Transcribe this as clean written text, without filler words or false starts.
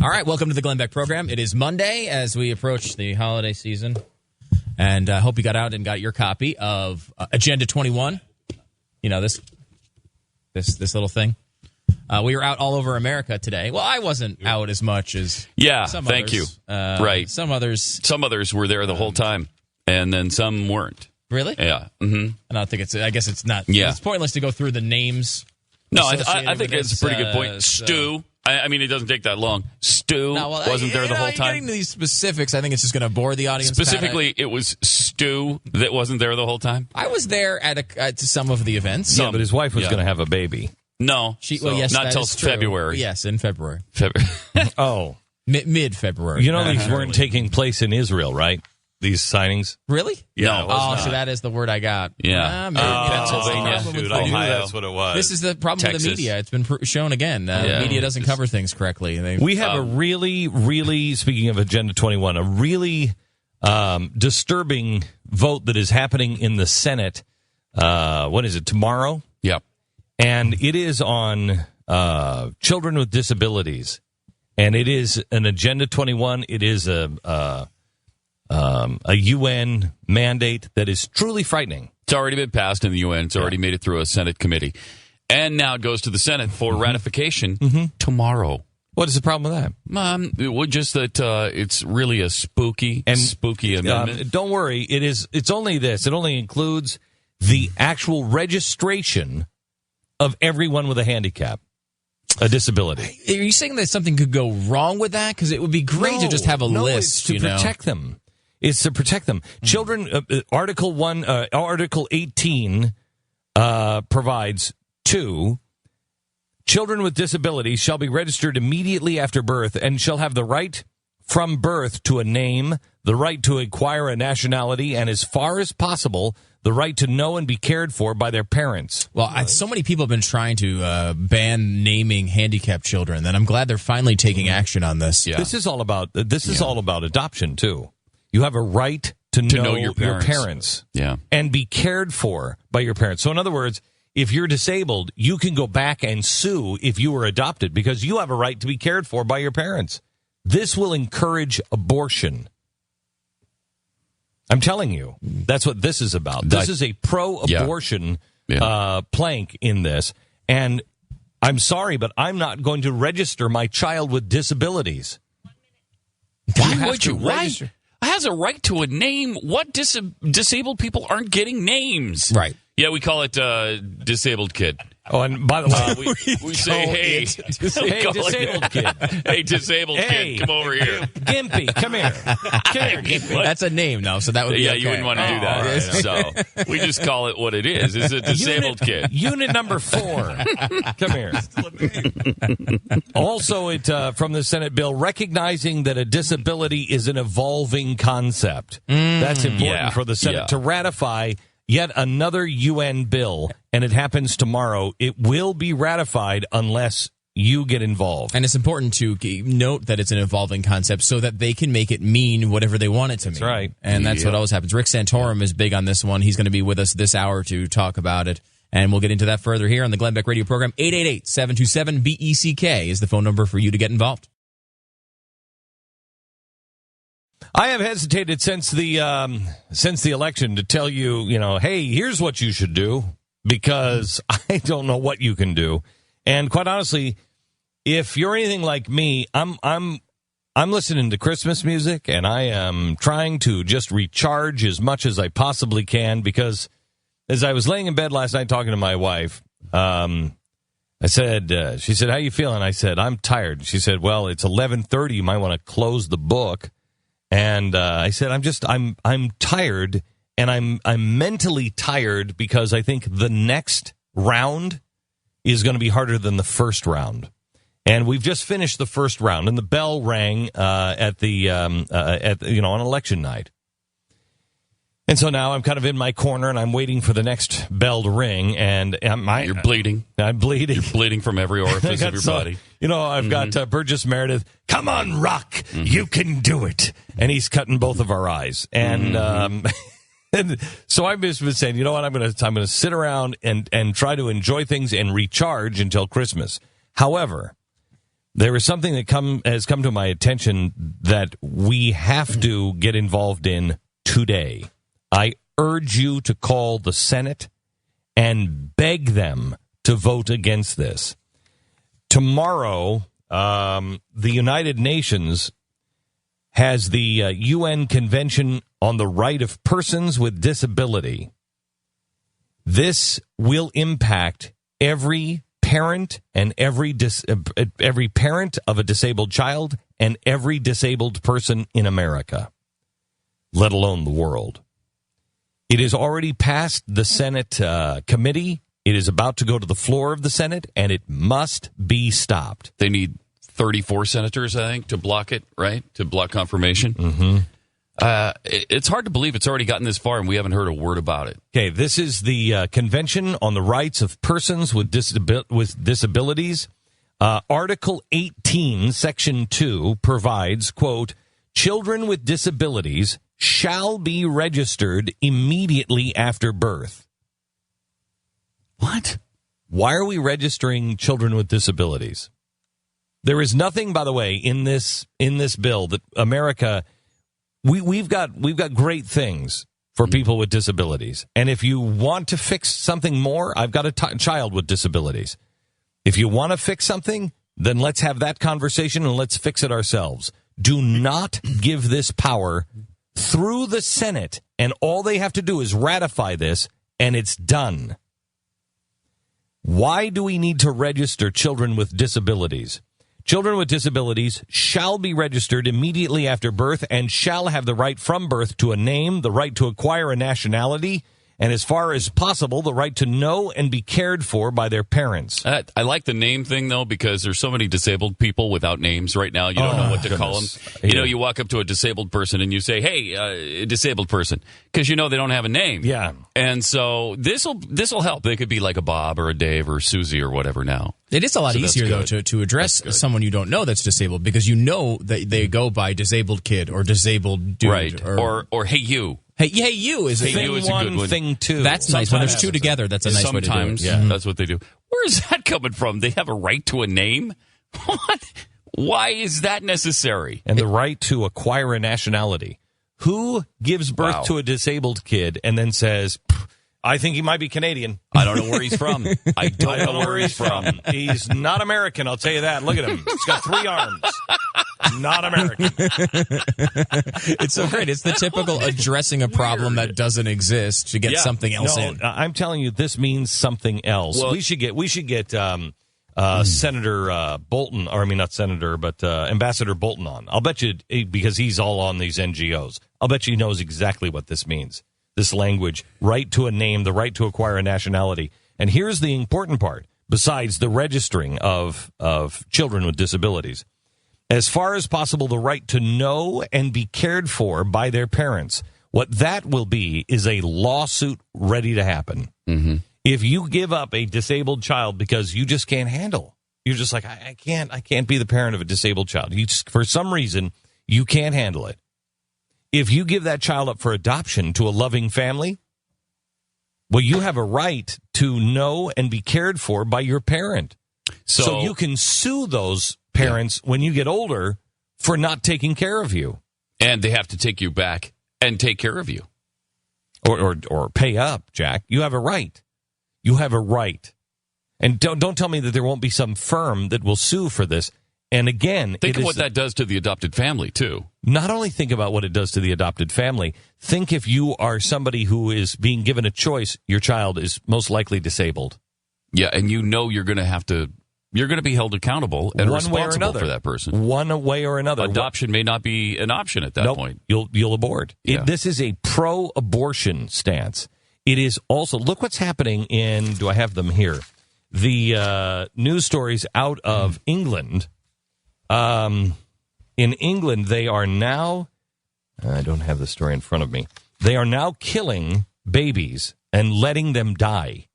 All right, welcome to the Glenn Beck program. It is Monday as we approach the holiday season, and I hope you got out and got your copy of Agenda 21. You know, this little thing. We were out all over America today. Well, I wasn't out as much as some thank others. you. Right. Some others were there the whole time, and then some weren't. Really? Yeah. Mm-hmm. I don't think I guess it's not. Yeah. It's pointless to go through the names. No, I think it's a pretty good point. Stu. I mean, it doesn't take that long. Stu wasn't there the whole time. Getting to these specifics, I think it's just going to bore the audience. Specifically, it was Stu that wasn't there the whole time. I was there at some of the Yeah, but his wife was going to have a baby. No, not till February. Yes, in February. Oh, mid-February. You know, these weren't taking place in Israel, right? These signings. Really? Yeah. No, so that is the word I got. Yeah. Pennsylvania. Shoot, I knew that's what it was. This is the problem with the media. It's been shown again. The media doesn't cover things correctly. We have a really, speaking of Agenda 21, a really disturbing vote that is happening in the Senate. What is it, tomorrow? Yep. And it is on children with disabilities. And it is an Agenda 21. It is a UN mandate that is truly frightening. It's already been passed in the UN. It's already made it through a Senate committee. And now it goes to the Senate for ratification tomorrow. What is the problem with that? Just that it's really a spooky amendment. Don't worry. It's only this. It only includes the actual registration of everyone with a handicap, a disability. Are you saying that something could go wrong with that? Because it would be great to just have a list. It's to protect them. It's to protect them. Children, Article 18 provides children with disabilities shall be registered immediately after birth and shall have the right from birth to a name, the right to acquire a nationality, and as far as possible, the right to know and be cared for by their parents. Well, so many people have been trying to ban naming handicapped children, and I'm glad they're finally taking action on this. Yeah. This is all about adoption too. You have a right to know your parents. Yeah. And be cared for by your parents. So in other words, if you're disabled, you can go back and sue if you were adopted because you have a right to be cared for by your parents. This will encourage abortion. I'm telling you, that's what this is about. This is a pro-abortion plank in this. And I'm sorry, but I'm not going to register my child with disabilities. Why would you? Why? Has a right to a name. What disabled people aren't getting names? Right. Yeah, we call it disabled kid. Oh, and by the way, we say, hey, disabled kid. Hey, disabled kid, come over here. Gimpy, come here. Come here, Gimpy. That's a name now, so that would be you wouldn't want to do that. Right. So we just call it what it is. It's a disabled kid. Unit number 4. Come here. Also, from the Senate bill, recognizing that a disability is an evolving concept. That's important for the Senate to ratify yet another UN bill, and it happens tomorrow. It will be ratified unless you get involved. And it's important to note that it's an evolving concept so that they can make it mean whatever they want it to mean. That's right. And that's what always happens. Rick Santorum is big on this one. He's going to be with us this hour to talk about it. And we'll get into that further here on the Glenn Beck Radio program. 888-727-BECK is the phone number for you to get involved. I have hesitated since the election to tell you, hey, here's what you should do, because I don't know what you can do. And quite honestly, if you're anything like me, I'm listening to Christmas music, and I am trying to just recharge as much as I possibly can, because as I was laying in bed last night talking to my wife, I said, she said, how you feeling? I said, I'm tired. She said, well, it's 11:30. You might want to close the book. And I said, I'm tired, and I'm mentally tired because I think the next round is going to be harder than the first round. And we've just finished the first round, and the bell rang on election night. And so now I'm kind of in my corner, and I'm waiting for the next bell to ring. And you're bleeding. I'm bleeding. You're bleeding from every orifice of your body. I've got Burgess Meredith. Come on, Rock. You can do it. And he's cutting both of our eyes. And and so I've just been saying, you know what? I'm going to sit around and try to enjoy things and recharge until Christmas. However, There is something that has come to my attention that we have to get involved in today. I urge you to call the Senate and beg them to vote against this. Tomorrow, the United Nations has the UN Convention on the Right of Persons with Disability. This will impact every parent and every parent of a disabled child and every disabled person in America, let alone the world. It has already passed the Senate committee. It is about to go to the floor of the Senate, and it must be stopped. They need 34 senators, I think, to block it, right? To block confirmation. Mm-hmm. It's hard to believe it's already gotten this far and we haven't heard a word about it. Okay, this is the Convention on the Rights of Persons with Disabilities. Article 18, Section 2 provides, quote, children with disabilities shall be registered immediately after birth. What? Why are we registering children with disabilities? There is nothing, by the way, in this bill that America... We've got great things for people with disabilities. And if you want to fix something more, I've got a child with disabilities. If you want to fix something, then let's have that conversation and let's fix it ourselves. Do not give this power through the Senate, and all they have to do is ratify this, and it's done. Why do we need to register children with disabilities? Children with disabilities shall be registered immediately after birth and shall have the right from birth to a name, the right to acquire a nationality, and as far as possible, the right to know and be cared for by their parents. I like the name thing, though, because there's so many disabled people without names right now. You don't know what to call them. You know, you walk up to a disabled person and you say, hey, disabled person, because you know they don't have a name. Yeah. And so this'll help. They could be like a Bob or a Dave or Susie or whatever now. It is a lot easier, though, to address someone you don't know that's disabled, because you know that they go by disabled kid or disabled dude. Right. Or hey, you. Hey, you is a Thing you is a good one, one. thing two. That's nice. When there's two together, that's a nice way to do it. Sometimes that's what they do. Where is that coming from? They have a right to a name? What? Why is that necessary? And the right to acquire a nationality. Who gives birth to a disabled kid and then says, I think he might be Canadian? I don't know where he's from. I don't know where he's from. He's not American, I'll tell you that. Look at him. He's got 3 arms. Not American. It's so great. It's the typical addressing a problem that doesn't exist to get something else in. I'm telling you, this means something else. Well, we should get Senator Bolton, or I mean not Senator, but Ambassador Bolton on. I'll bet you, because he's all on these NGOs, I'll bet you he knows exactly what this means. This language, right to a name, the right to acquire a nationality. And here's the important part, besides the registering of children with disabilities. As far as possible, the right to know and be cared for by their parents. What that will be is a lawsuit ready to happen. Mm-hmm. If you give up a disabled child because you just can't handle, you're just like, I can't be the parent of a disabled child. For some reason, you can't handle it. If you give that child up for adoption to a loving family, well, you have a right to know and be cared for by your parent. So you can sue those parents when you get older for not taking care of you. And they have to take you back and take care of you. Or pay up, Jack. You have a right. You have a right. And don't tell me that there won't be some firm that will sue for this. And again, think of what that does to the adopted family, too. Not only think about what it does to the adopted family, think if you are somebody who is being given a choice, your child is most likely disabled. Yeah, and you know you're going to be held accountable and responsible for that person. One way or another. Adoption may not be an option at that point. You'll abort. Yeah. This is a pro-abortion stance. It is also, look what's happening in, do I have them here? The news stories out of England. In England, they are now, I don't have the story in front of me, they are now killing babies and letting them die.